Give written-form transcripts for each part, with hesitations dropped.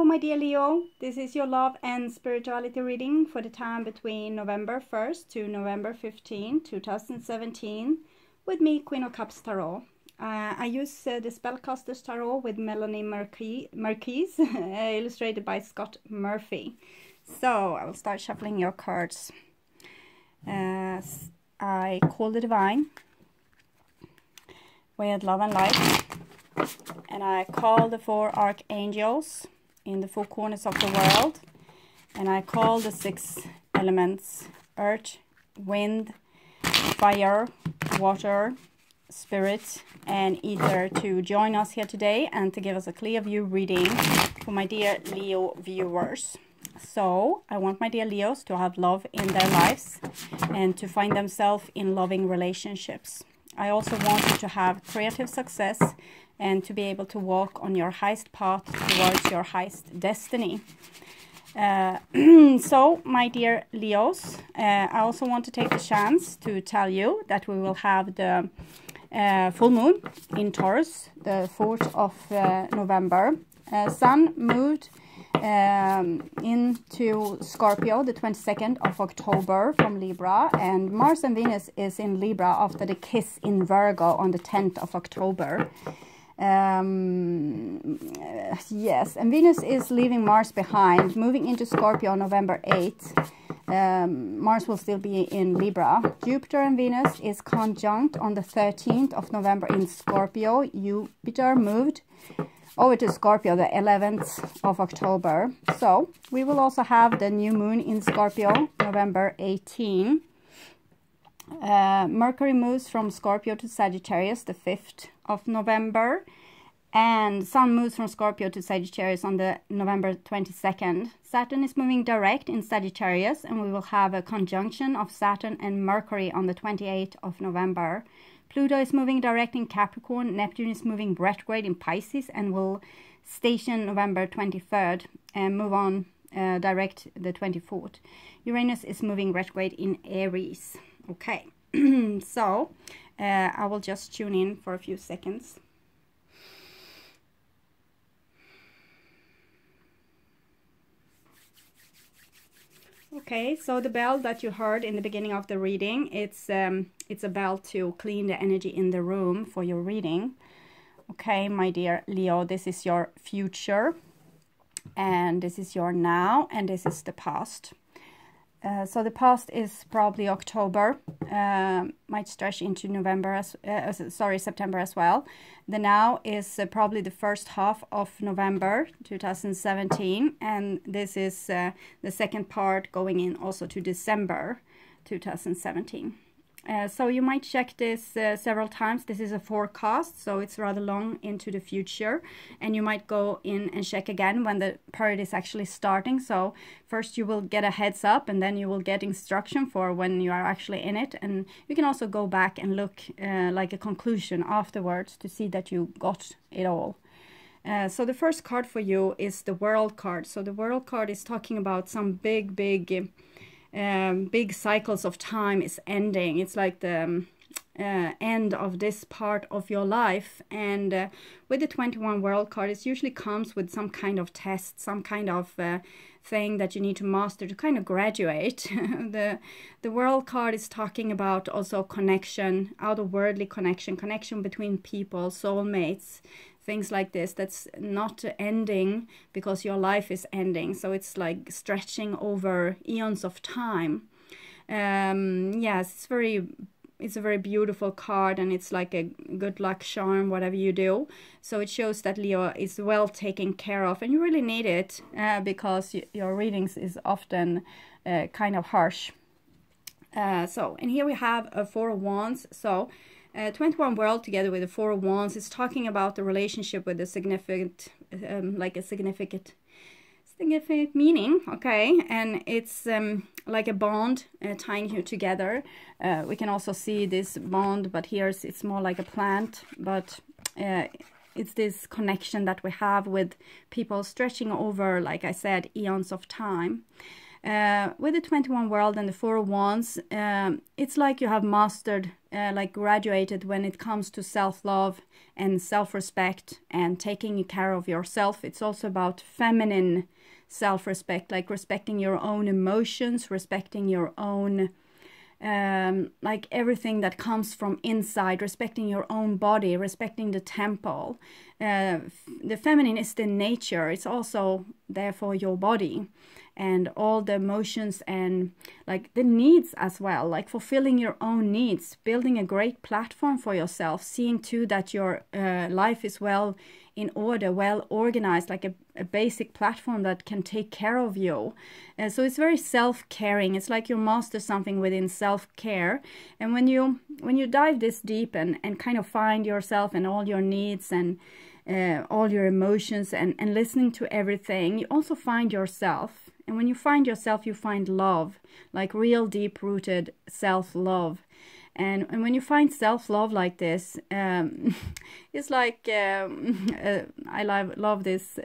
my dear Leo, this is your love and spirituality reading for the time between November 1st to November 15, 2017 with me, Queen of Cups Tarot. I use the Spellcasters Tarot with Melanie Marquise, illustrated by Scott Murphy. So I will start shuffling your cards. I call the Divine, Way of Love and Light, and I call the 4 Archangels in the 4 corners of the world, and I call the 6 elements: earth, wind, fire, water, spirit, and ether to join us here today and to give us a clear view reading for my dear Leo viewers. So I want my dear Leos to have love in their lives and to find themselves in loving relationships. I also want you to have creative success and to be able to walk on your highest path towards your highest destiny. So, my dear Leos, I also want to take the chance to tell you that we will have the full moon in Taurus, the 4th of November. Sun moved into Scorpio the 22nd of October from Libra, and Mars and Venus is in Libra after the kiss in Virgo on the 10th of October. Yes, and Venus is leaving Mars behind, moving into Scorpio on November 8th. Mars will still be in Libra. Jupiter and Venus is conjunct on the 13th of November in Scorpio. Jupiter moved over to Scorpio the 11th of October. So we will also have the new moon in Scorpio November 18. Mercury moves from Scorpio to Sagittarius the 5th of November, and Sun moves from Scorpio to Sagittarius on the November 22nd. Saturn is moving direct in Sagittarius, and we will have a conjunction of Saturn and Mercury on the 28th of November. Pluto is moving direct in Capricorn. Neptune is moving retrograde in Pisces and will station November 23rd and move on direct the 24th. Uranus is moving retrograde in Aries. Okay, so I will just tune in for a few seconds. Okay, so the bell that you heard in the beginning of the reading, it's a bell to clean the energy in the room for your reading. Okay, my dear Leo, this is your future, and this is your now, and this is the past. So the past is probably October, might stretch into September as well. The now is probably the first half of November 2017, and this is the second part going in also to December 2017. So you might check this several times. This is a forecast, so it's rather long into the future, and you might go in and check again when the period is actually starting. So first you will get a heads up, and then you will get instruction for when you are actually in it, and you can also go back and look like a conclusion afterwards to see that you got it all. So the first card for you is the World card. So the World card is talking about some big cycles of time is ending. It's like the end of this part of your life, and with the 21 World card, it usually comes with some kind of test, some kind of thing that you need to master to kind of graduate. The World card is talking about also connection, otherworldly connection between people, soulmates, things like this, that's not ending because your life is ending. So it's like stretching over eons of time. Yes, it's a very beautiful card, and it's like a good luck charm, whatever you do. So it shows that Leo is well taken care of, and you really need it because your readings is often kind of harsh. And here we have a 4 of Wands. So 21 World together with the 4 of Wands is talking about the relationship with a significant, significant meaning, okay? And it's like a bond tying you together. We can also see this bond, but here it's more like a plant, but it's this connection that we have with people stretching over, like I said, eons of time. With the 21 world and the 4 of Wands, it's like you have mastered, like graduated when it comes to self-love and self-respect and taking care of yourself. It's also about feminine self-respect, like respecting your own emotions, respecting your own like everything that comes from inside, respecting your own body, respecting the temple. The feminine is the nature. It's also therefore your body and all the emotions and like the needs as well, like fulfilling your own needs, building a great platform for yourself, seeing too that your life is well in order, well organized, like a basic platform that can take care of you. So it's very self-caring. It's like you master something within self-care. And when you dive this deep and kind of find yourself and all your needs and all your emotions and listening to everything, you also find yourself. And when you find yourself, you find love, like real deep-rooted self-love. And when you find self-love like this, it's like, I love this.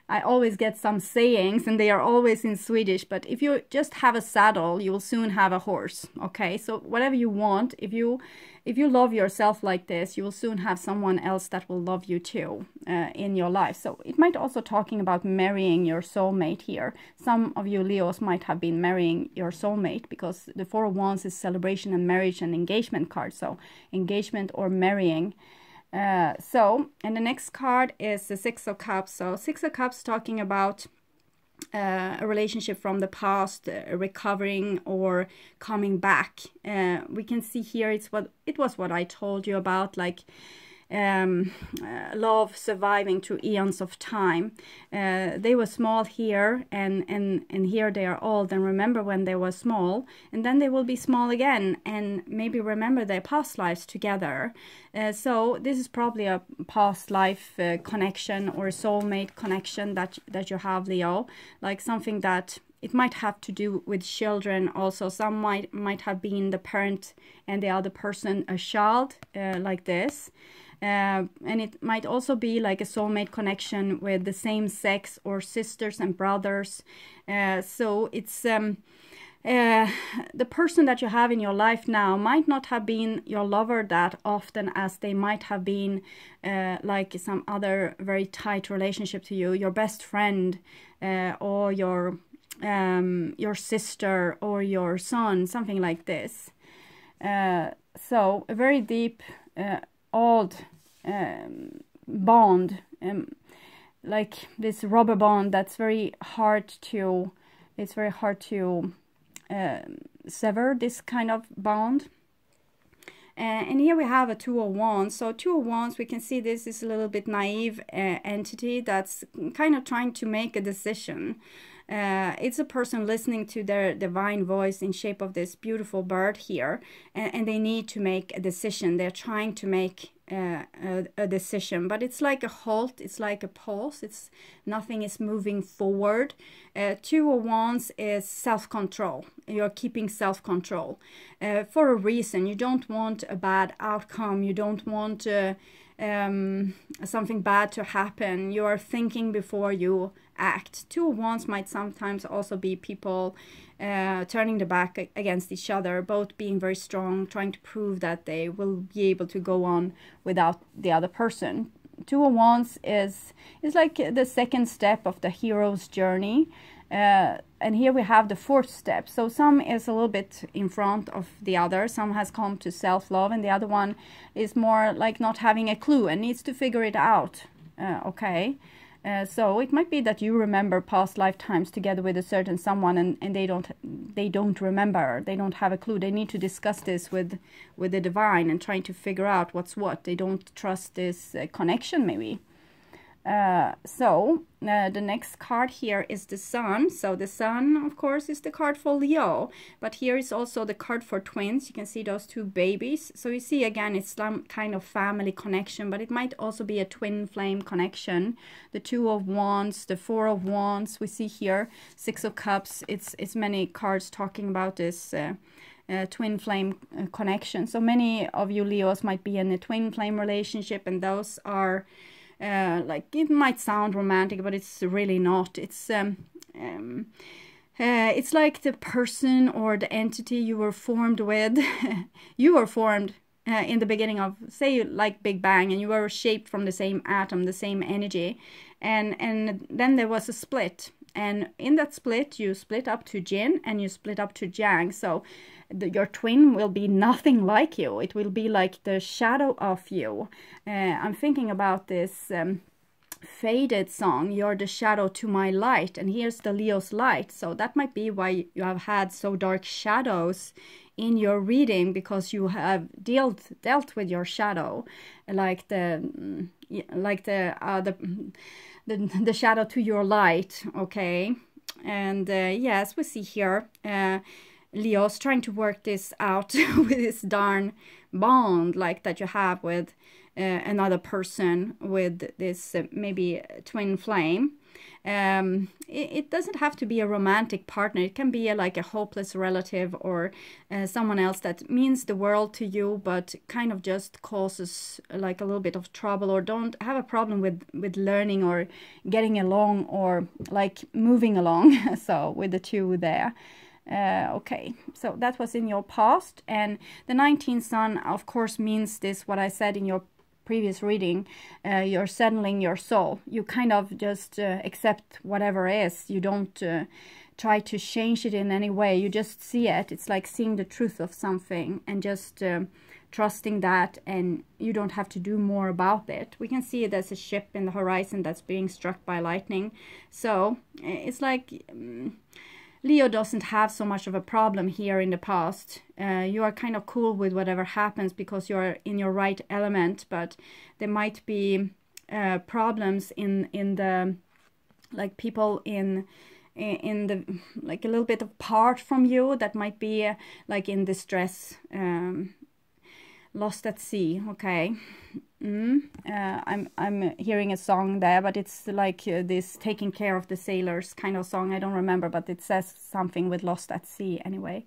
I always get some sayings and they are always in Swedish, but if you just have a saddle, you will soon have a horse, okay? So whatever you want, if you love yourself like this, you will soon have someone else that will love you too in your life. So it might also talking about marrying your soulmate here. Some of you Leos might have been marrying your soulmate because the 4 of Wands is celebration and marriage and engagement card. So engagement or marrying. And the next card is the 6 of Cups. So 6 of Cups talking about a relationship from the past, recovering or coming back. We can see here it was what I told you about, like love surviving through eons of time. They were small here and here they are old, and remember when they were small, and then they will be small again and maybe remember their past lives together. So this is probably a past life connection or a soulmate connection that you have, Leo, like something that it might have to do with children also. Some might have been the parent and the other person a child, like this. And it might also be like a soulmate connection with the same sex or sisters and brothers. So it's the person that you have in your life now might not have been your lover that often as they might have been like some other very tight relationship to you, your best friend or your sister or your son, something like this. So a very deep old bond, like this rubber bond that's very hard to sever, this kind of bond. And here we have a 2 of Wands. So 2 of Wands, we can see this is a little bit naive entity that's kind of trying to make a decision. It's a person listening to their divine voice in shape of this beautiful bird here, and they need to make a decision. They're trying to make a decision, but it's like a halt, it's like a pause, it's nothing is moving forward. 2 of Wands is self-control. You're keeping self-control for a reason. You don't want a bad outcome, you don't want something bad to happen. You are thinking before you act. 2 of Wands might sometimes also be people turning their back against each other, both being very strong, trying to prove that they will be able to go on without the other person. 2 of Wands is like the second step of the hero's journey. And here we have the 4th step. So some is a little bit in front of the other. Some has come to self-love, and the other one is more like not having a clue and needs to figure it out. Okay. So it might be that you remember past lifetimes together with a certain someone, and they don't remember. They don't have a clue. They need to discuss this with the divine and trying to figure out what's what. They don't trust this connection maybe. The next card here is the Sun. So the Sun, of course, is the card for Leo, but here is also the card for twins. You can see those 2 babies. So you see again, it's some kind of family connection, but it might also be a twin flame connection. The 2 of Wands, the 4 of Wands, we see here 6 of Cups. It's many cards talking about this twin flame connection. So many of you Leos might be in a twin flame relationship, and those are like, it might sound romantic, but it's really not. It's It's like the person or the entity you were formed with. You were formed in the beginning of, say, like Big Bang, and you were shaped from the same atom, the same energy, and then there was a split, and in that split you split up to Yin and you split up to Yang. So your twin will be nothing like you. It will be like the shadow of you. I'm thinking about this Faded song, "You're the shadow to my light," and here's the Leo's light. So that might be why you have had so dark shadows in your reading, because you have dealt with your shadow, like the shadow to your light. Okay, and yes, we see here Leo's trying to work this out with this darn bond like that you have with another person, with this maybe twin flame. It doesn't have to be a romantic partner. It can be like a hopeless relative, or someone else that means the world to you but kind of just causes like a little bit of trouble, or don't have a problem with learning or getting along, or like moving along. So with the two there. Okay, so that was in your past, and the 19th sun of course means this, what I said in your previous reading. You're settling your soul. You kind of just accept whatever is. You don't try to change it in any way. You just see it. It's like seeing the truth of something and just trusting that, and you don't have to do more about it. We can see there's a ship in the horizon that's being struck by lightning. So it's like Leo doesn't have so much of a problem here in the past. You are kind of cool with whatever happens because you're in your right element, but there might be problems in the, like, people in the, like, a little bit apart from you that might be like in distress, lost at sea. Okay. I'm hearing a song there, but it's like this taking care of the sailors kind of song. I don't remember, but it says something with lost at sea anyway.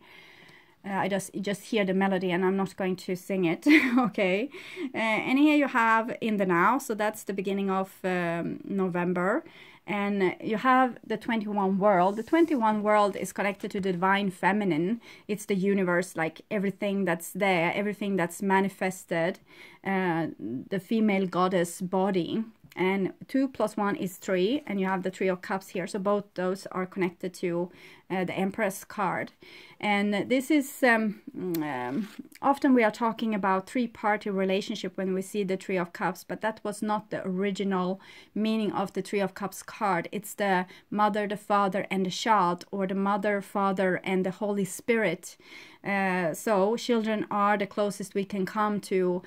I just hear the melody and I'm not going to sing it. Okay. And here you have in the now, so that's the beginning of November. And you have the 21 world. The 21 world is connected to the divine feminine. It's the universe, like everything that's there, everything that's manifested, the female goddess body. And 2 + 1 is 3, and you have the 3 of Cups here. So both those are connected to the Empress card. And this is, often we are talking about three-party relationship when we see the 3 of Cups, but that was not the original meaning of the 3 of Cups card. It's the mother, the father, and the child, or the mother, father, and the Holy Spirit. So children are the closest we can come to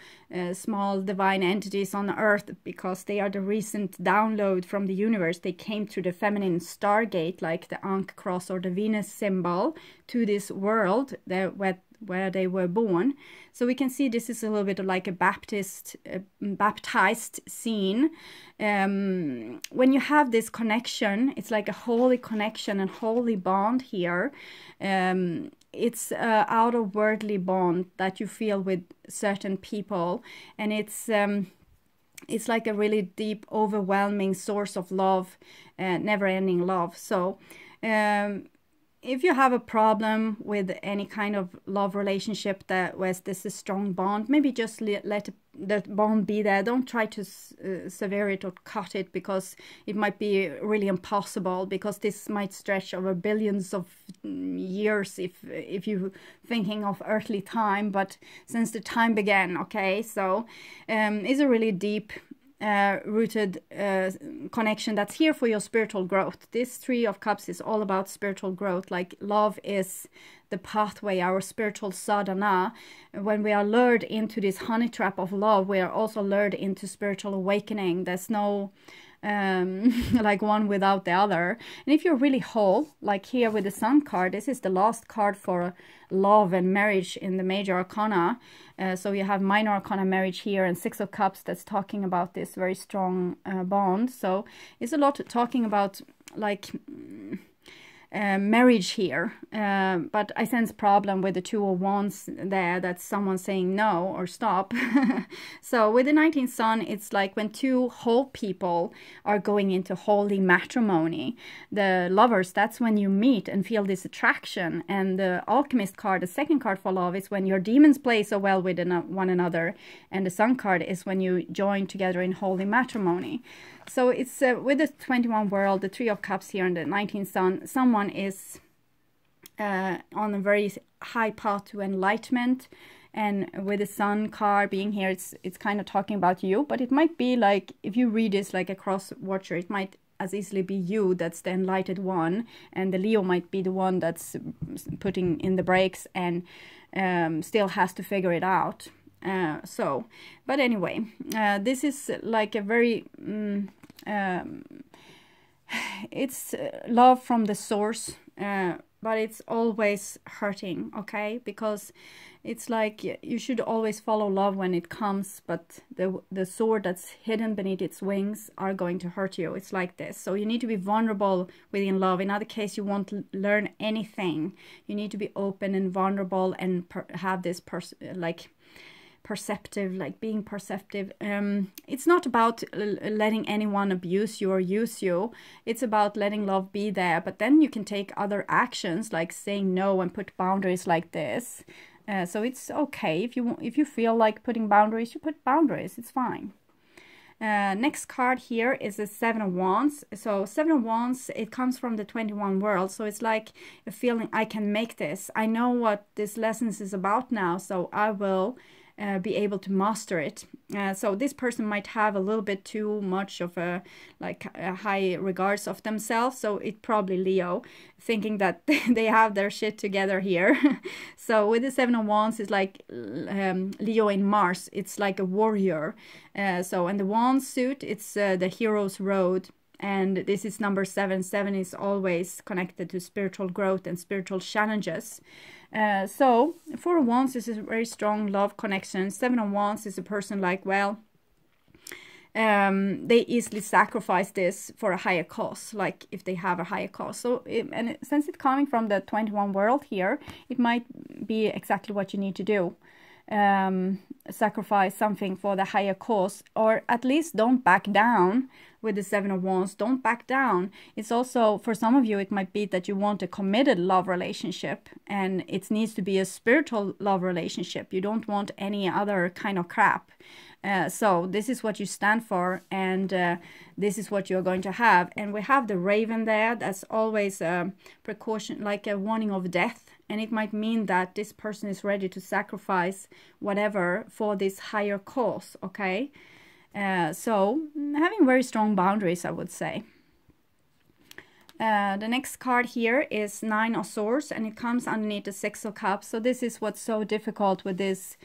small divine entities on earth, because they are the recent download from the universe. They came through the feminine stargate, like the Ankh cross or the Venus symbol, to this world where they were born. So we can see this is a little bit of like a baptized scene. When you have this connection, it's like a holy connection and holy bond here. It's a outer-worldly bond that you feel with certain people, and it's like a really deep, overwhelming source of love, never-ending love. So if you have a problem with any kind of love relationship that was this a strong bond, maybe just let the bond be there. Don't try to sever it or cut it, because it might be really impossible, because this might stretch over billions of years if you're thinking of earthly time, but since the time began. Okay, so it's a really deep rooted connection that's here for your spiritual growth. This 3 of Cups is all about spiritual growth. Like, love is the pathway, our spiritual sadhana. When we are lured into this honey trap of love, we are also lured into spiritual awakening. There's no like one without the other. And if you're really whole, like here with the Sun card, this is the last card for love and marriage in the major arcana. So you have minor arcana marriage here, and 6 of Cups that's talking about this very strong bond. So it's a lot talking about like marriage here, but I sense problem with the Two of Wands there, that's someone saying no or stop. So with the 19th Sun, it's like when two whole people are going into holy matrimony. The lovers, that's when you meet and feel this attraction. And the Alchemist card, the second card for love, is when your demons play so well with one another. And the Sun card is when you join together in holy matrimony. So it's with the 21 world, the Three of Cups here and the 19th Sun, someone is on a very high path to enlightenment. And with the Sun card being here, it's kind of talking about you, but it might be like, if you read this like a cross watcher, it might as easily be you that's the enlightened one, and the Leo might be the one that's putting in the brakes and still has to figure it out. But anyway, this is like a very it's love from the source, but it's always hurting, okay? Because it's like you should always follow love when it comes, but the sword that's hidden beneath its wings are going to hurt you. It's like this. So you need to be vulnerable within love. In other case, you won't learn anything. You need to be open and vulnerable and have this perceptive, like being perceptive. It's not about letting anyone abuse you or use you. It's about letting love be there, but then you can take other actions like saying no and put boundaries like this. So it's okay if you feel like putting boundaries, you put boundaries. It's fine. Next card here is the Seven of Wands. So Seven of Wands, it comes from the 21 world. So it's like a feeling, I can make this. I know what this lesson is about now, so I will be able to master it. So this person might have a little bit too much of a high regards of themselves. So it probably Leo, thinking that they have their shit together here. So with the Seven of Wands, it's like Leo in Mars. It's like a warrior. So and the Wand suit, it's the hero's road. And this is number 7. 7 is always connected to spiritual growth and spiritual challenges. So Four of Wands is a very strong love connection. Seven of Wands is a person like, well, they easily sacrifice this for a higher cause, like if they have a higher cause. So since it's coming from the 21 world here, it might be exactly what you need to do. Sacrifice something for the higher cause, or at least don't back down. With the Seven of Wands, don't back down. It's also, for some of you, it might be that you want a committed love relationship, and it needs to be a spiritual love relationship. You don't want any other kind of crap. So this is what you stand for, and this is what you're going to have. And we have the Raven there. That's always a precaution, like a warning of death. And it might mean that this person is ready to sacrifice whatever for this higher cause, okay? So having very strong boundaries, I would say. The next card here is Nine of Swords, and it comes underneath the Six of Cups. So this is what's so difficult with this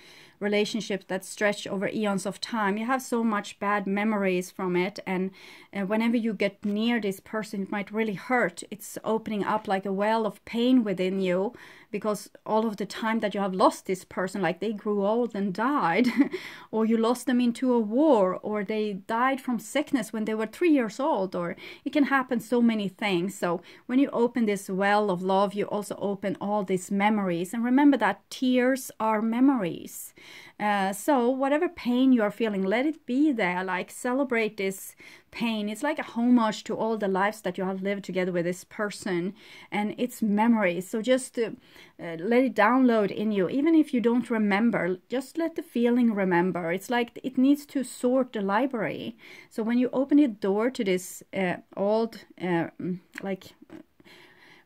relationship that stretch over eons of time. You have so much bad memories from it, and whenever you get near this person, it might really hurt. It's opening up like a well of pain within you, because all of the time that you have lost this person, like they grew old and died, or you lost them into a war, or they died from sickness when they were 3 years old, or it can happen so many things. So when you open this well of love, you also open all these memories. And remember that tears are memories. So whatever pain you are feeling, let it be there. Like, celebrate this pain. It's like a homage to all the lives that you have lived together with this person, and it's memories. So just let it download in you. Even if you don't remember, just let the feeling remember. It's like it needs to sort the library. So when you open the door to this old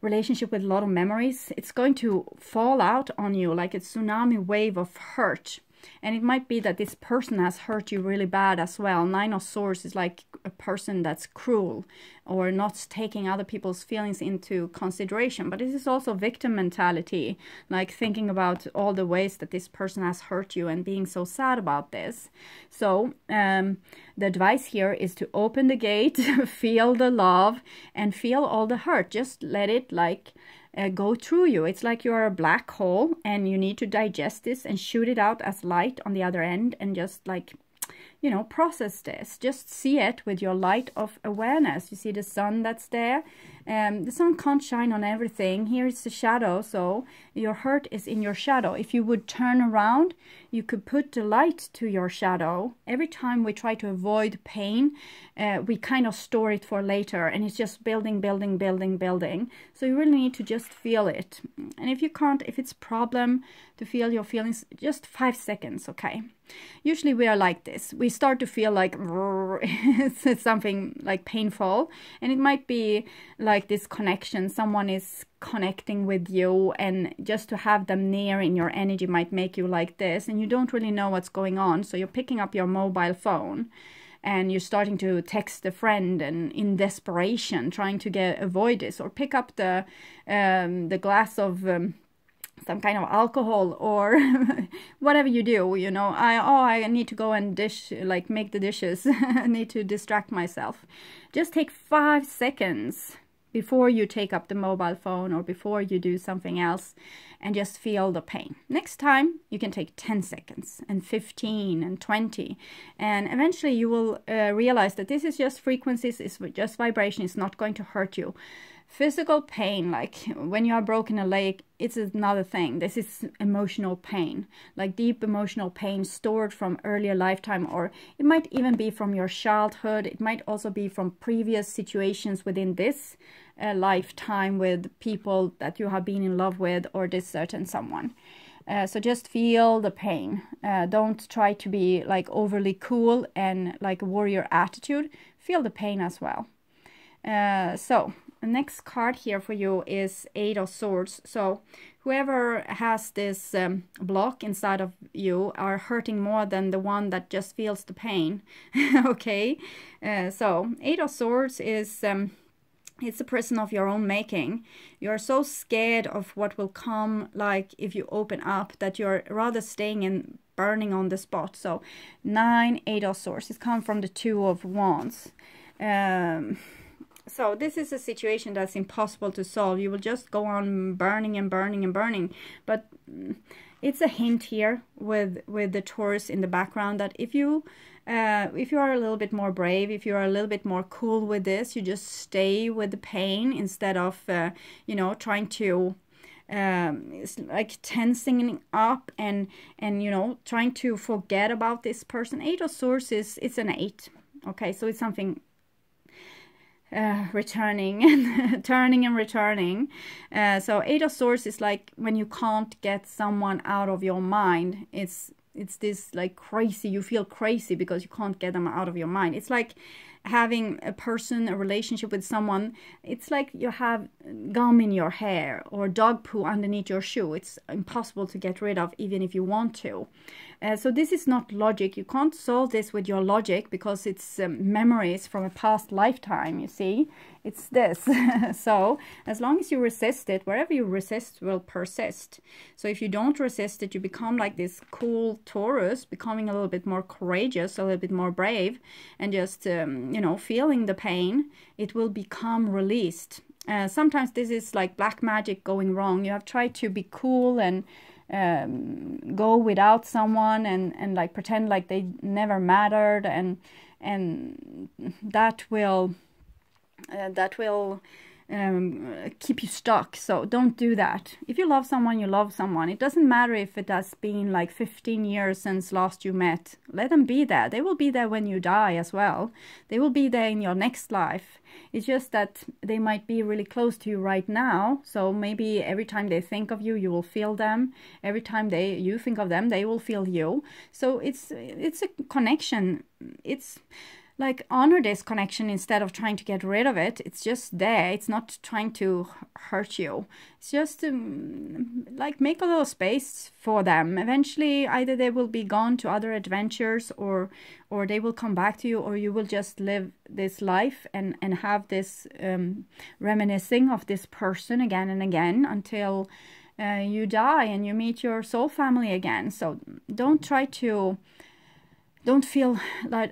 relationship with a lot of memories, it's going to fall out on you like a tsunami wave of hurt. And it might be that this person has hurt you really bad as well. Nine of Swords is like a person that's cruel or not taking other people's feelings into consideration. But it is also victim mentality, like thinking about all the ways that this person has hurt you and being so sad about this. So the advice here is to open the gate, feel the love, and feel all the hurt. Just let it go through you. It's like you are a black hole, and you need to digest this and shoot it out as light on the other end, and just process this. Just see it with your light of awareness. You see the sun that's there, The sun can't shine on everything. Here is the shadow, so your hurt is in your shadow. If you would turn around, you could put the light to your shadow. Every time we try to avoid pain, we kind of store it for later, and it's just building, building, building, building. So you really need to just feel it. And if you can't, if it's a problem to feel your feelings, just 5 seconds, okay? Usually we are like this. We start to feel like it's something like painful, and it might be like this connection. Someone is connecting with you, and just to have them near in your energy might make you like this, and you don't really know what's going on. So you're picking up your mobile phone and you're starting to text a friend, and in desperation trying to avoid this, or pick up the glass of some kind of alcohol, or whatever you do, you know. I need to go and make the dishes. I need to distract myself. Just take 5 seconds before you take up the mobile phone or before you do something else, and just feel the pain. Next time you can take 10 seconds and 15 and 20, and eventually you will realize that this is just frequencies, it's just vibration, it's not going to hurt you. Physical pain, like when you have broken a leg, it's another thing. This is emotional pain, like deep emotional pain stored from earlier lifetime, or it might even be from your childhood. It might also be from previous situations within this lifetime with people that you have been in love with, or this certain someone. So just feel the pain. Don't try to be like overly cool and like a warrior attitude. Feel the pain as well. So the next card here for you is 8 of Swords. So whoever has this block inside of you are hurting more than the one that just feels the pain. Okay, so 8 of Swords is it's a prison of your own making. You're so scared of what will come, like if you open up, that you're rather staying and burning on the spot. So 9, 8 of Swords. It comes from the 2 of Wands. So this is a situation that's impossible to solve. You will just go on burning and burning and burning. But it's a hint here with the Taurus in the background that if you are a little bit more brave, if you are a little bit more cool with this, you just stay with the pain instead of you know, trying to it's like tensing up and you know, trying to forget about this person. 8 of Swords it's an 8. Okay, so it's something returning and turning and returning. So 8 of Swords is like when you can't get someone out of your mind. It's this like crazy, you feel crazy because you can't get them out of your mind. It's like having a relationship with someone. It's like you have gum in your hair or dog poo underneath your shoe. It's impossible to get rid of even if you want to. So this is not logic. You can't solve this with your logic because it's memories from a past lifetime, you see. It's this. So as long as you resist it, wherever you resist will persist. So if you don't resist it, you become like this cool Taurus, becoming a little bit more courageous, a little bit more brave, and just, you know, feeling the pain. It will become released. Sometimes this is like black magic going wrong. You have tried to be cool and go without someone and like pretend like they never mattered, and that will keep you stuck. So don't do that. If you love someone, you love someone. It doesn't matter if it has been like 15 years since last you met. Let them be there. They will be there when you die as well. They will be there in your next life. It's just that they might be really close to you right now. So maybe every time they think of you, you will feel them. Every time you think of them, they will feel you. So it's a connection. It's like, honor this connection instead of trying to get rid of it. It's just there. It's not trying to hurt you. It's just like make a little space for them. Eventually, either they will be gone to other adventures, or they will come back to you, or you will just live this life and have this reminiscing of this person again and again until you die and you meet your soul family again. So don't feel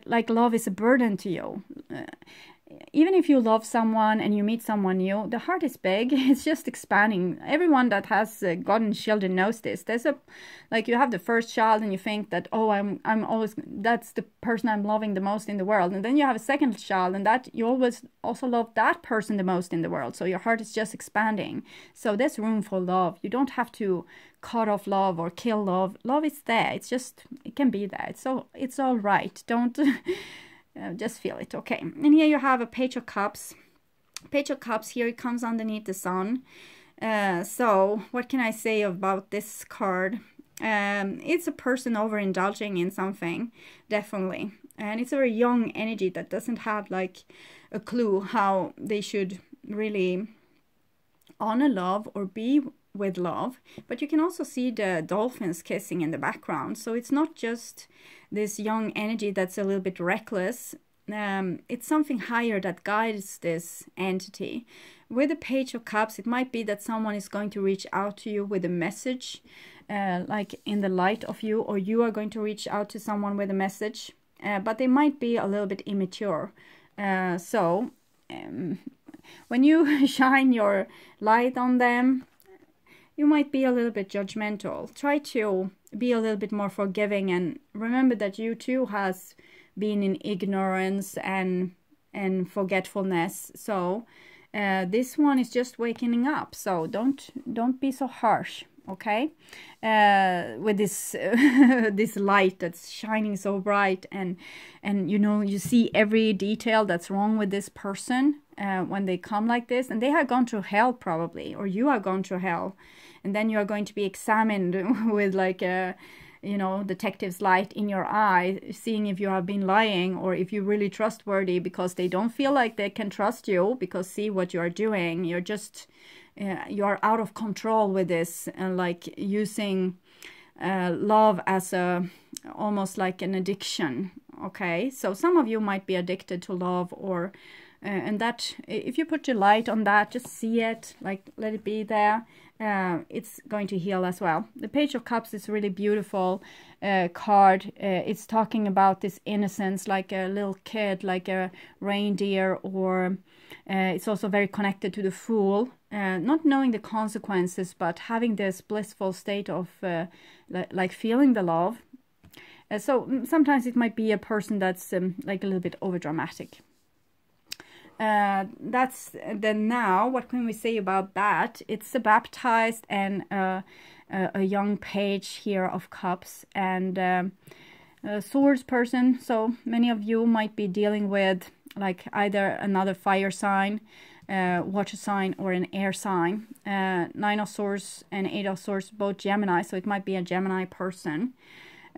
like love is a burden to you. even if you love someone and you meet someone new, the heart is big. It's just expanding. Everyone that has gotten children knows this. There's a, like, you have the first child and you think that, oh, I'm always, that's the person I'm loving the most in the world. And then you have a second child, and that you always also love that person the most in the world. So your heart is just expanding. So there's room for love. You don't have to cut off love or kill love. Love is there. It's just, it can be there. It's all right. Don't just feel it. Okay, and here you have a Page of Cups. Page of Cups, here it comes underneath the sun. So what can I say about this card? It's a person overindulging in something, definitely. And it's a very young energy that doesn't have like a clue how they should really honor love or be with love. But you can also see the dolphins kissing in the background. So it's not just this young energy that's a little bit reckless. It's something higher that guides this entity. With the Page of Cups, it might be that someone is going to reach out to you with a message, like in the light of you, or you are going to reach out to someone with a message, but they might be a little bit immature. So when you shine your light on them, you might be a little bit judgmental. Try to be a little bit more forgiving, and remember that you too has been in ignorance and forgetfulness. So this one is just waking up. So don't be so harsh, okay? With this this light that's shining so bright, and you know, you see every detail that's wrong with this person when they come like this, and they have gone through hell probably, or you have gone through hell. And then you are going to be examined with like a, you know, detective's light in your eye, seeing if you have been lying or if you're really trustworthy, because they don't feel like they can trust you, because see what you are doing. You're just, you are out of control with this, like using love as a, almost like an addiction. Okay, so some of you might be addicted to love, or and that, if you put your light on that, just see it, like let it be there. It's going to heal as well. The Page of Cups is a really beautiful card. It's talking about this innocence, like a little kid, like a reindeer, or it's also very connected to the Fool, not knowing the consequences, but having this blissful state of like feeling the love. So sometimes it might be a person that's like a little bit over dramatic. That's the Now. What can we say about that? It's a baptized and a young page here of cups, and a swords person. So many of you might be dealing with like either another fire sign, water sign, or an air sign. Nine of Swords and Eight of Swords, both Gemini, so it might be a Gemini person.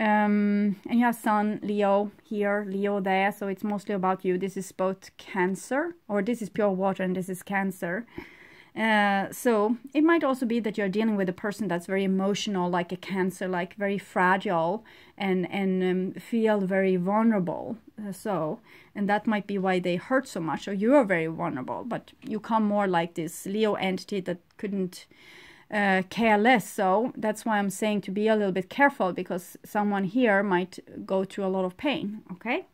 And you have Sun, Leo here, Leo there, so it's mostly about you. This is both Cancer, or this is pure water, and this is Cancer. So it might also be that you're dealing with a person that's very emotional, like a Cancer, like very fragile, and feel very vulnerable. And that might be why they hurt so much, or you are very vulnerable, but you come more like this Leo entity that couldn't care less. So that's why I'm saying to be a little bit careful, because someone here might go through a lot of pain. Okay,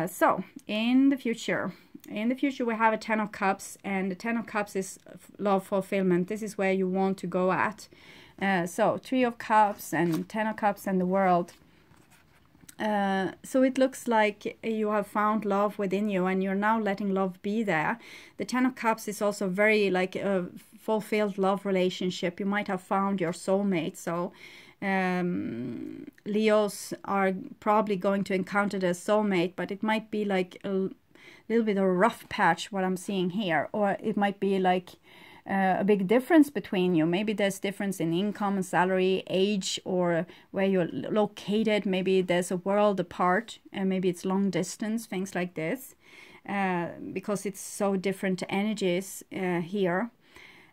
so in the future we have a Ten of Cups, and the Ten of Cups is love fulfillment. This is where you want to go at. So Three of Cups and Ten of Cups and the World. So it looks like you have found love within you, and you're now letting love be there. The Ten of Cups is also very like a fulfilled love relationship. You might have found your soulmate. So Leos are probably going to encounter their soulmate, but it might be like a little bit of a rough patch, what I'm seeing here, or it might be like a big difference between you. Maybe there's difference in income and salary, age, or where you're located. Maybe there's a world apart, and maybe it's long distance, things like this, because it's so different energies here.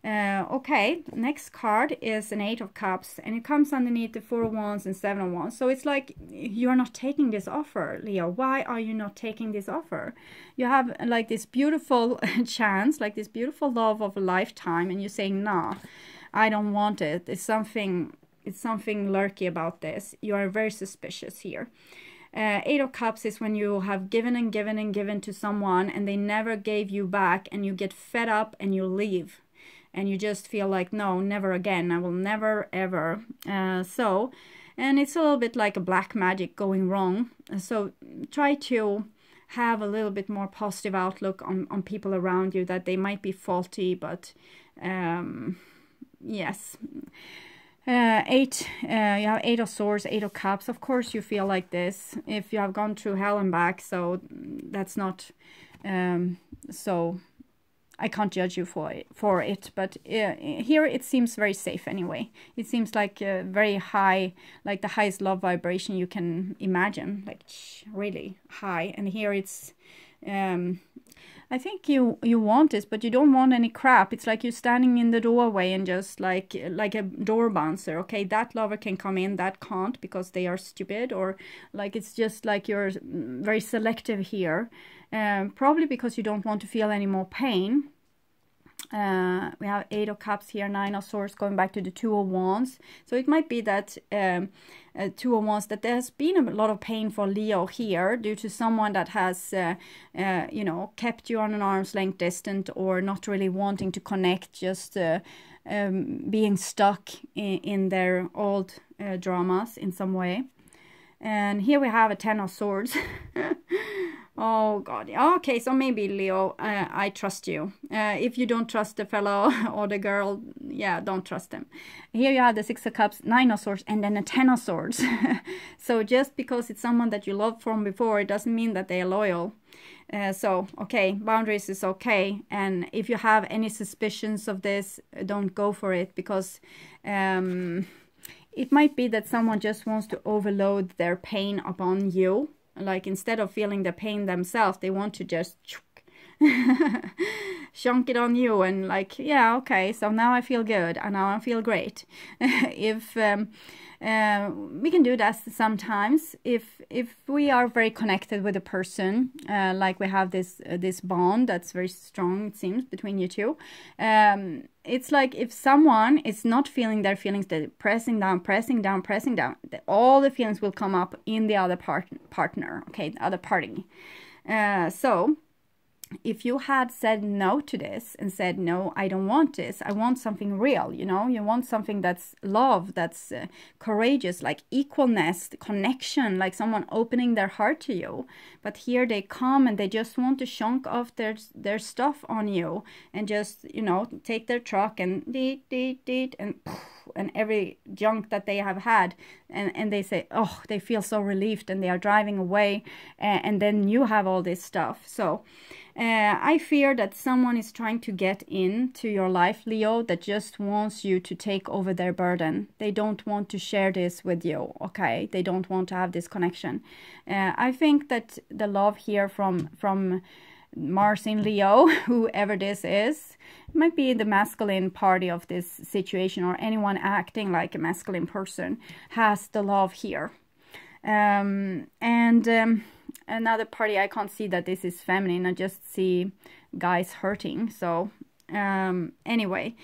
Okay, next card is an Eight of Cups, and it comes underneath the Four of Wands and Seven of Wands. So it's like you're not taking this offer, Leo. Why are you not taking this offer? You have like this beautiful chance, like this beautiful love of a lifetime, and you're saying, nah, I don't want it. It's something lurky about this. You are very suspicious here. Eight of Cups is when you have given and given and given to someone and they never gave you back, and you get fed up and you leave. And you just feel like, no, never again. I will never, ever. And it's a little bit like a black magic going wrong. So try to have a little bit more positive outlook on people around you, that they might be faulty, but yes. You have Eight of Swords, Eight of Cups. Of course you feel like this if you have gone through hell and back, so that's not so I can't judge you for it, but here it seems very safe anyway. It seems like very high, like the highest love vibration you can imagine, like really high. And here it's I think you want this, but you don't want any crap. It's like you're standing in the doorway and just like a door bouncer. Okay, that lover can come in, that can't, because they are stupid, or like it's just like you're very selective here. Probably because you don't want to feel any more pain. We have Eight of Cups here, Nine of Swords, going back to the Two of Wands. So it might be that Two of Wands, that there has been a lot of pain for Leo here due to someone that has, you know, kept you on an arm's length distant, or not really wanting to connect, just being stuck in their old dramas in some way. And here we have a Ten of Swords. Oh God. Okay, so maybe Leo, I trust you. If you don't trust the fellow or the girl, yeah, don't trust them. Here you have the Six of Cups, Nine of Swords, and then a Ten of Swords. So just because it's someone that you loved from before, it doesn't mean that they are loyal. So, okay, boundaries is okay. And if you have any suspicions of this, don't go for it, because it might be that someone just wants to overload their pain upon you. Like, instead of feeling the pain themselves, they want to just shunk it on you, and like, yeah, okay, so now I feel good, and now I feel great. If we can do that sometimes if we are very connected with a person, like we have this bond that's very strong, it seems, between you two. It's like if someone is not feeling their feelings, they're pressing down, all the feelings will come up in the other partner, okay, the other party. So if you had said no to this and said, no, I don't want this, I want something real, you know, you want something that's love, that's courageous, like equalness, connection, like someone opening their heart to you. But here they come and they just want to shunk off their stuff on you, and just, you know, take their truck and and every junk that they have had, and they say, oh, they feel so relieved, and they are driving away, and then you have all this stuff. So I fear that someone is trying to get into your life, Leo, that just wants you to take over their burden. They don't want to share this with you, okay? They don't want to have this connection. I think that the love here from Mars in Leo, whoever this is, might be the masculine party of this situation, or anyone acting like a masculine person has the love here. Another party, I can't see that this is feminine, I just see guys hurting. So anyway,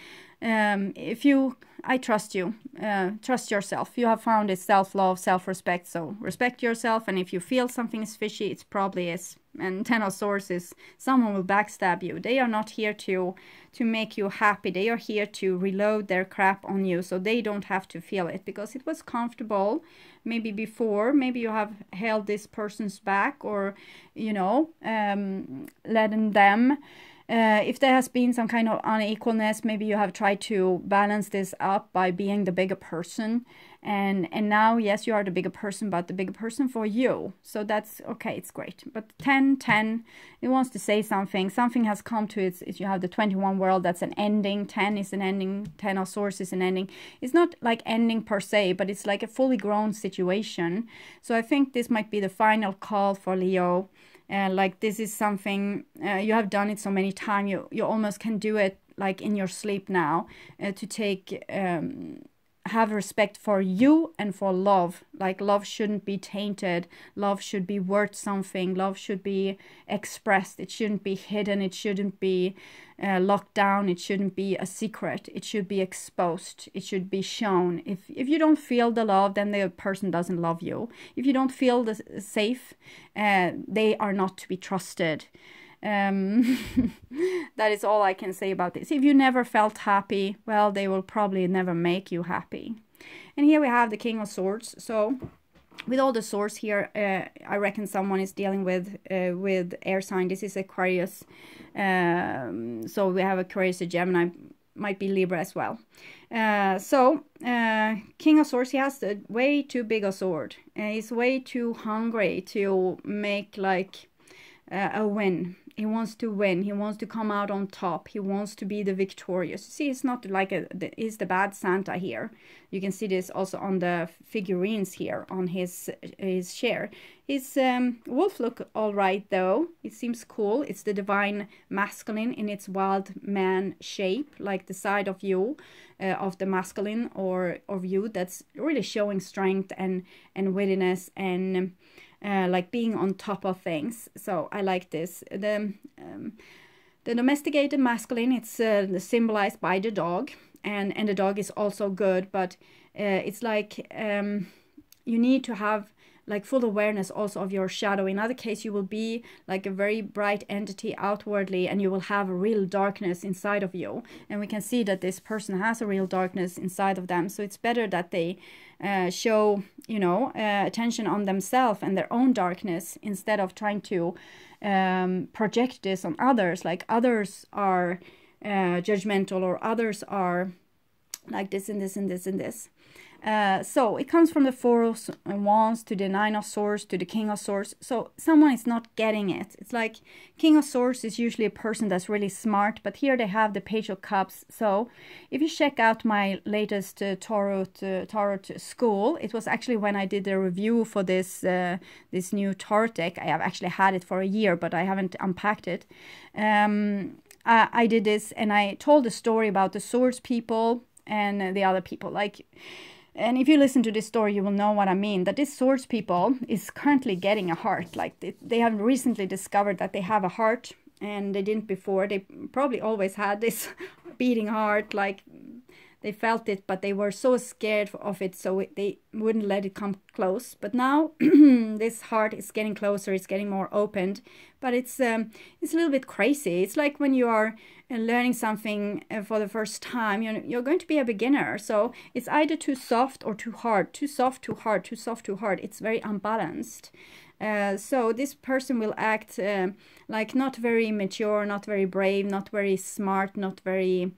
I trust you, trust yourself. You have found this self-love, self-respect, so respect yourself. And if you feel something is fishy, it probably is. And Ten of Swords is someone will backstab you. They are not here to make you happy. They are here to reload their crap on you, so they don't have to feel it, because it was comfortable maybe before. Maybe you have held this person's back, or, you know, letting them. If there has been some kind of unequalness, maybe you have tried to balance this up by being the bigger person. And now, yes, you are the bigger person, but the bigger person for you. So that's okay, it's great. But 10, it wants to say something. Something has come to it. If you have the 21 world, that's an ending. 10 is an ending. 10 of Swords is an ending. It's not like ending per se, but it's like a fully grown situation. So I think this might be the final call for Leo. Like, this is something, you have done it so many times, you almost can do it like in your sleep now, to take have respect for you and for love. Like, love shouldn't be tainted. Love should be worth something. Love should be expressed. It shouldn't be hidden. It shouldn't be locked down. It shouldn't be a secret. It should be exposed. It should be shown. If you don't feel the love, then the person doesn't love you. If you don't feel safe, they are not to be trusted. That is all I can say about this. If you never felt happy, well, they will probably never make you happy. And here we have the King of Swords. So with all the swords here, I reckon someone is dealing with air sign. This is Aquarius. So we have Aquarius, a Gemini, might be Libra as well. King of Swords, he has a way too big a sword. He's way too hungry to make like a win. He wants to win. He wants to come out on top. He wants to be the victorious. See, it's not like he's the bad Santa here. You can see this also on the figurines here on his chair. His wolf look all right though. It seems cool. It's the divine masculine in its wild man shape, like the side of you, of the masculine or of you, that's really showing strength and wittiness and like being on top of things. So I like this. The domesticated masculine, it's symbolized by the dog, and the dog is also good, but it's like you need to have like full awareness also of your shadow. In other case, you will be like a very bright entity outwardly, and you will have a real darkness inside of you. And we can see that this person has a real darkness inside of them. So it's better that they show, you know, attention on themselves and their own darkness, instead of trying to project this on others. Like others are judgmental, or others are like this and this and this and this. So it comes from the Four of Wands to the Nine of Swords to the King of Swords. So someone is not getting it. It's like King of Swords is usually a person that's really smart, but here they have the Page of Cups. So if you check out my latest Tarot school, it was actually when I did the review for this this new Tarot deck. I have actually had it for a year, but I haven't unpacked it. I did this, and I told a story about the Swords people and the other people. Like, and if you listen to this story, you will know what I mean. That this Swords people is currently getting a heart. Like they have recently discovered that they have a heart, and they didn't before. They probably always had this beating heart. Like they felt it, but they were so scared of it, so they wouldn't let it come close. But now this heart is getting closer. It's getting more opened, but it's a little bit crazy. It's like when you are learning something for the first time, you're going to be a beginner. So it's either too soft or too hard. Too soft, too hard. Too soft, too hard. It's very unbalanced. So this person will act like not very mature, not very brave, not very smart, not very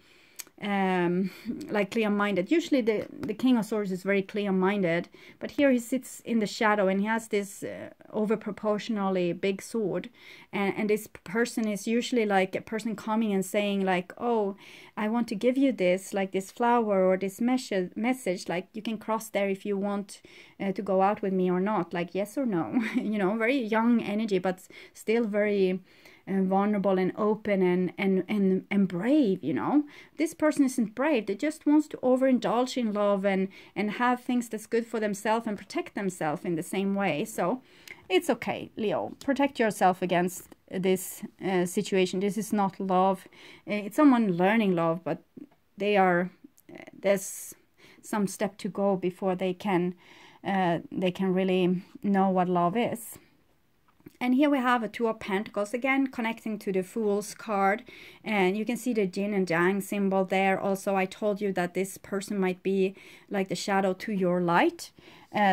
like clear-minded. Usually the King of Swords is very clear-minded, but here he sits in the shadow, and he has this over proportionally big sword, and this person is usually like a person coming and saying like, oh, I want to give you this, like this flower or this message, like you can cross there if you want to go out with me or not, like yes or no. You know, very young energy, but still very vulnerable and open and brave. You know, this person isn't brave. They just wants to overindulge in love and have things that's good for themselves and protect themselves in the same way. So it's okay, Leo, protect yourself against this situation. This is not love. It's someone learning love, but there's some step to go before they can really know what love is. And here we have a Two of Pentacles, again connecting to the Fool's card, and you can see the yin and yang symbol there. Also, I told you that this person might be like the shadow to your light.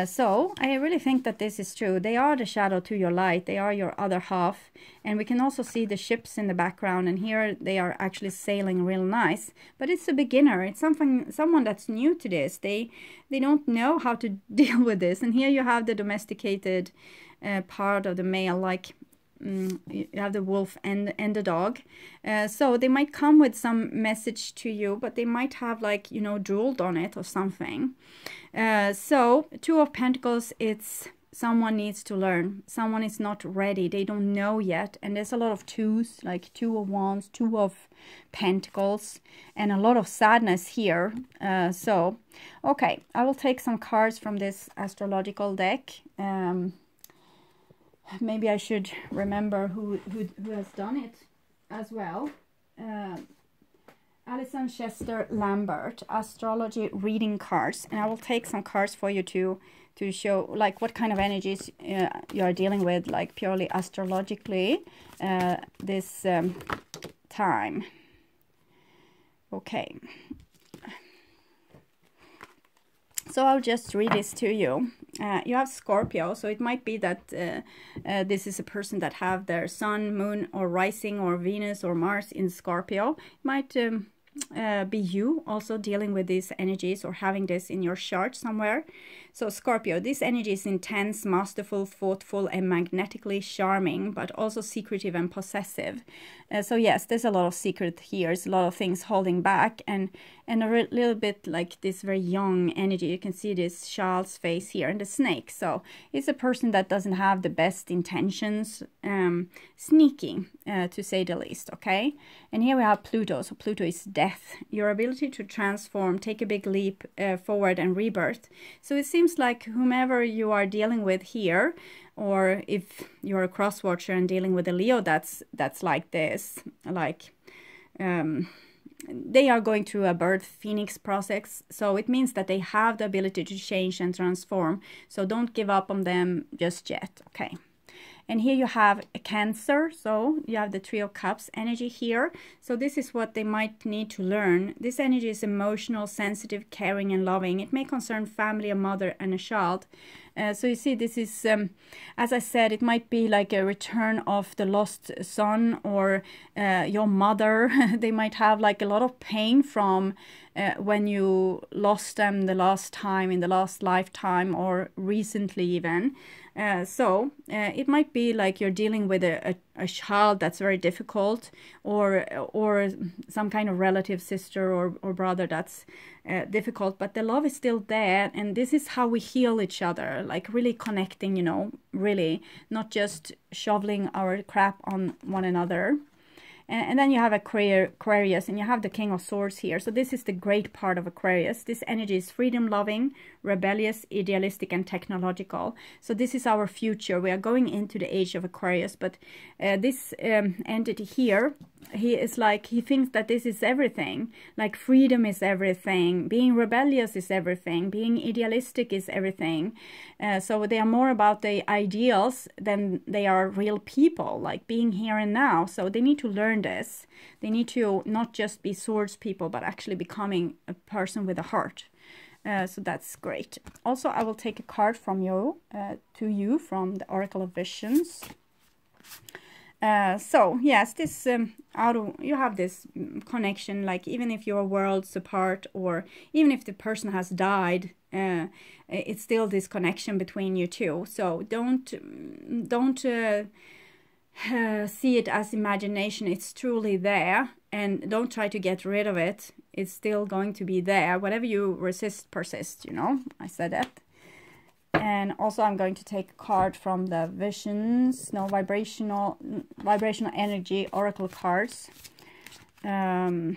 So I really think that this is true. They are the shadow to your light. They are your other half. And we can also see the ships in the background, and here they are actually sailing real nice. But it's a beginner. It's someone that's new to this. They don't know how to deal with this. And here you have the domesticated part of the male, like you have the wolf and the dog. So they might come with some message to you, but they might have, like, you know, drooled on it or something. So Two of Pentacles, it's someone needs to learn. Someone is not ready. They don't know yet. And there's a lot of twos, like 2 of Wands, 2 of Pentacles, and a lot of sadness here. So, okay, I will take some cards from this astrological deck. Maybe I should remember who has done it as well. Alison Chester Lambert, astrology reading cards, and I will take some cards for you to show like what kind of energies you are dealing with, like purely astrologically this time. Okay, so I'll just read this to you. You have Scorpio, so it might be that this is a person that have their sun, moon, or rising, or Venus or Mars in Scorpio. It might be you also dealing with these energies or having this in your chart somewhere. So Scorpio, this energy is intense, masterful, thoughtful, and magnetically charming, but also secretive and possessive. So yes, there's a lot of secret here. There's a lot of things holding back, and a little bit like this very young energy. You can see this child's face here and the snake. So it's a person that doesn't have the best intentions, sneaky to say the least, okay? And here we have Pluto. So Pluto is death, your ability to transform, take a big leap forward and rebirth. So it seems like whomever you are dealing with here, or if you're a cross watcher and dealing with a Leo that's like this, like they are going through a birth phoenix process. So it means that they have the ability to change and transform. So don't give up on them just yet, okay? And here you have a Cancer, so you have the Three of Cups energy here. So this is what they might need to learn. This energy is emotional, sensitive, caring, and loving. It may concern family, a mother, and a child. So you see, this is, as I said, it might be like a return of the lost son or your mother. They might have like a lot of pain from when you lost them the last time, in the last lifetime, or recently even. So it might be like you're dealing with a child that's very difficult, or some kind of relative, sister or brother that's difficult, but the love is still there, and this is how we heal each other, like really connecting, you know, really not just shoveling our crap on one another. And then you have Aquarius, and you have the King of Swords here. So this is the great part of Aquarius. This energy is freedom-loving, rebellious, idealistic, and technological. So this is our future. We are going into the age of Aquarius. But this entity here, he is like, he thinks that this is everything. Like freedom is everything. Being rebellious is everything. Being idealistic is everything. So they are more about the ideals than they are real people, like being here and now. So they need to learn this. They need to not just be swords people, but actually becoming a person with a heart. So that's great. Also, I will take a card from you to you from the Oracle of Visions. So yes, this you have this connection, like even if you're worlds apart, or even if the person has died, it's still this connection between you two. So don't see it as imagination. It's truly there, and don't try to get rid of it. It's still going to be there. Whatever you resist persists, you know, I said that. And also I'm going to take a card from the Visions, no, vibrational energy oracle cards. So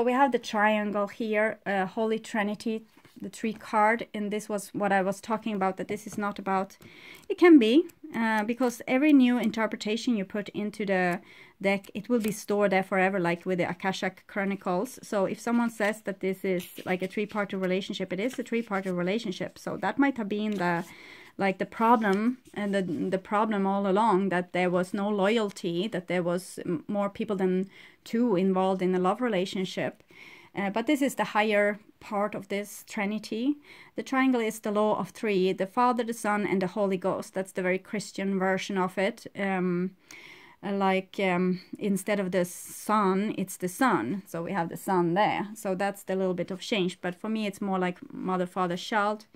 we have the triangle here, Holy Trinity, the 3 card, and this was what I was talking about, that this is not about, it can be, because every new interpretation you put into the deck, it will be stored there forever, like with the Akashic Chronicles. So if someone says that this is like a 3-party relationship, it is a 3-party relationship. So that might have been the problem, and the problem all along, that there was no loyalty, that there was more people than 2 involved in a love relationship. But this is the higher part of this Trinity. The triangle is the law of 3, the Father, the Son, and the Holy Ghost. That's the very Christian version of it. Instead of the sun, it's the sun. So we have the sun there. So that's the little bit of change. But for me, it's more like mother, father, child.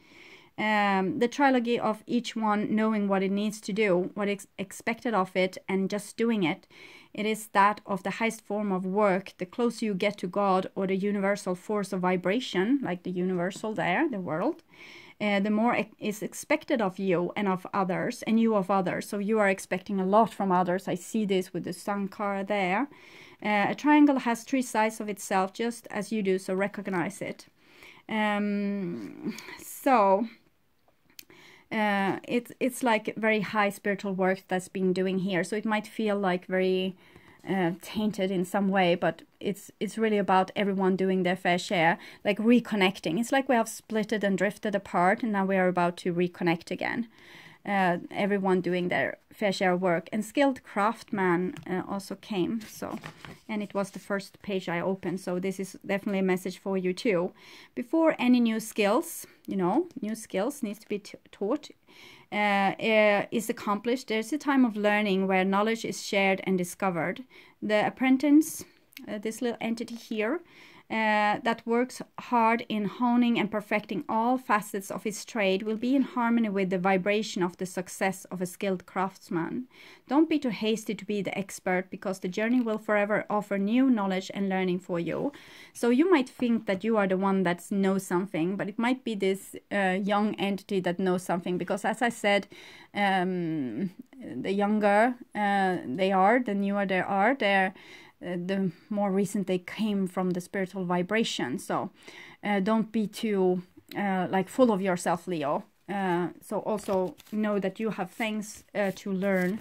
The trilogy of each one knowing what it needs to do, what is expected of it, and just doing it. It is that of the highest form of work. The closer you get to God, or the universal force of vibration, like the universal there, the world, the more is expected of you and of others, and you of others. So you are expecting a lot from others. I see this with the Sun card there. A triangle has 3 sides of itself, just as you do, so recognize it. It's like very high spiritual work that's being doing here. So it might feel like very tainted in some way, but it's really about everyone doing their fair share, like reconnecting. It's like we have splitted and drifted apart, and now we are about to reconnect again. Everyone doing their fair share of work. And skilled craftsman also came, so, and it was the first page I opened, so this is definitely a message for you too. Before any new skills, you know, new skills needs to be taught, is accomplished, there's a time of learning where knowledge is shared and discovered. The apprentice, this little entity here, that works hard in honing and perfecting all facets of his trade, will be in harmony with the vibration of the success of a skilled craftsman. Don't be too hasty to be the expert, because the journey will forever offer new knowledge and learning for you. So you might think that you are the one that knows something, but it might be this young entity that knows something, because as I said, the younger they are, the newer they are, the more recent they came from the spiritual vibration. So don't be too like full of yourself, Leo. So also know that you have things to learn,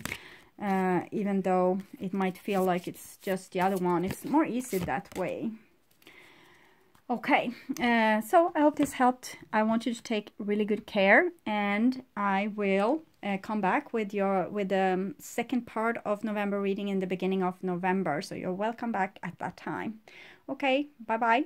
even though it might feel like it's just the other one. It's more easy that way. Okay, so I hope this helped. I want you to take really good care, and I will come back with the second part of November reading in the beginning of November. So you're welcome back at that time. Okay, bye-bye.